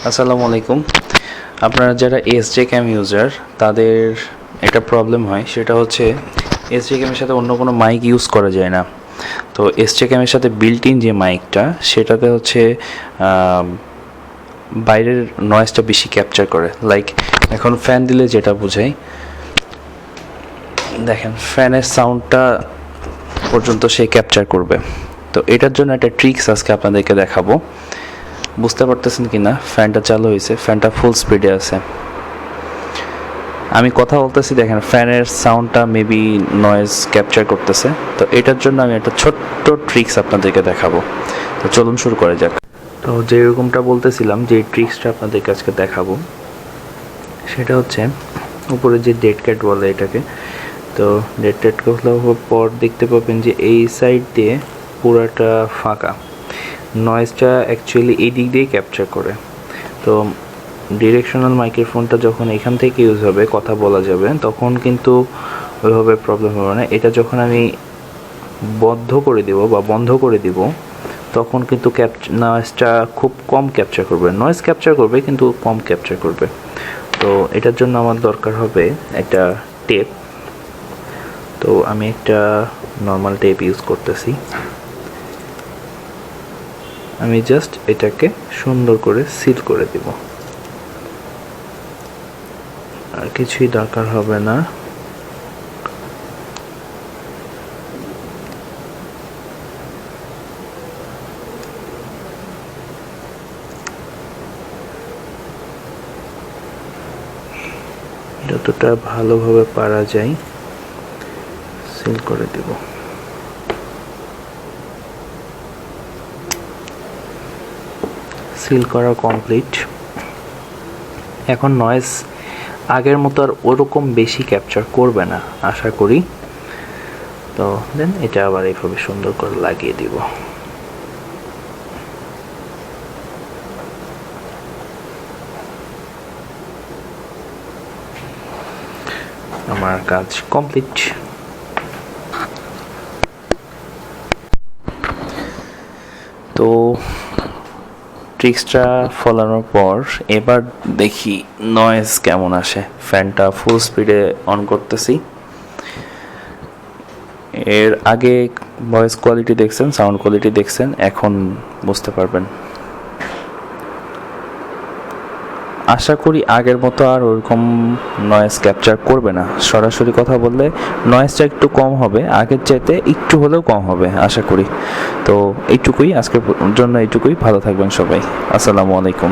আসসালামু আলাইকুম। আপনারা যারা SJCAM ইউজার তাদের একটা প্রবলেম হয়, সেটা হচ্ছে SJCAM এর সাথে অন্য কোনো মাইক ইউজ করা যায় না। তো SJCAM এর সাথে বিল্ট ইন যে মাইকটা, সেটাতে হচ্ছে বাইরের নয়েজটা বেশি ক্যাপচার করে। লাইক এখন ফ্যান দিলে যেটা বোঝায়, দেখেন ফ্যানের সাউন্ডটা পর্যন্ত সে ক্যাপচার করবে। তো এটার জন্য একটা ট্রিক্স আজকে আপনাদেরকে দেখাবো। বুঝতে পারতেছেন কি না? ফ্যানটা চালু হয়েছে, ফ্যানটা ফুল স্পিডে আছে, আমি কথা বলতেছি, দেখেন ফ্যানের সাউন্ডটা মেবি নয়েজ ক্যাপচার করতেছে। তো এটার জন্য আমি একটা ছোট্ট ট্রিক্স আপনাদেরকে দেখাবো। তো চলুন শুরু করে যাক। তো যেরকমটা বলতেছিলাম, যে ট্রিক্সটা আপনাদেরকে আজকে দেখাবো সেটা হচ্ছে, উপরে যে ডেড ক্যাট বলে এটাকে, তো ডেড ক্যাট খোলার পর দেখতে পাবেন যে এই সাইড দিয়ে পুরাটা ফাঁকা, নয়েজটা অ্যাকচুয়ালি এই দিক দিয়েই ক্যাপচার করে। তো ডিরেকশনাল মাইক্রোফোনটা যখন এখান থেকে ইউজ হবে, কথা বলা যাবে, তখন কিন্তু ওইভাবে প্রবলেম হবে না। এটা যখন আমি বন্ধ করে দিব তখন কিন্তু নয়েজটা খুব কম ক্যাপচার করবে। নয়েজ ক্যাপচার করবে কিন্তু কম ক্যাপচার করবে। তো এটার জন্য আমার দরকার হবে একটা টেপ। তো আমি একটা নর্মাল টেপ ইউজ করতেছি। আমি জাস্ট এটাকে সুন্দর করে সিল করে দিব, আর কিছুই দরকার হবে না। যতটা ভালোভাবে পারা যায় সিল করে দেব। সিল করা কমপ্লিট। এখন নয়েজ আগের মতো আর ওরকম বেশি ক্যাপচার করবে না আশা করি। তো দেন এটা আবার এইভাবে সুন্দর করে লাগিয়ে দিব। আমার কাজ কমপ্লিট। তো ট্রিক্সটা ফলানোর পর এবার দেখি নয়েজ কেমন আসে। ফ্যানটা ফুল স্পিডে অন করতেছি। এর আগে ভয়েস কোয়ালিটি দেখছেন, সাউন্ড কোয়ালিটি দেখছেন, এখন বুঝতে পারবেন। আশা করি আগের মতো আর ওরকম নয়েজ ক্যাপচার করবে না। সরাসরি কথা বললে নয়েজটা একটু কম হবে, আগের চাইতে একটু হলেও কম হবে আশা করি। তো এইটুকুই আজকের জন্য, এইটুকুই। ভালো থাকবেন সবাই। আসসালামু আলাইকুম।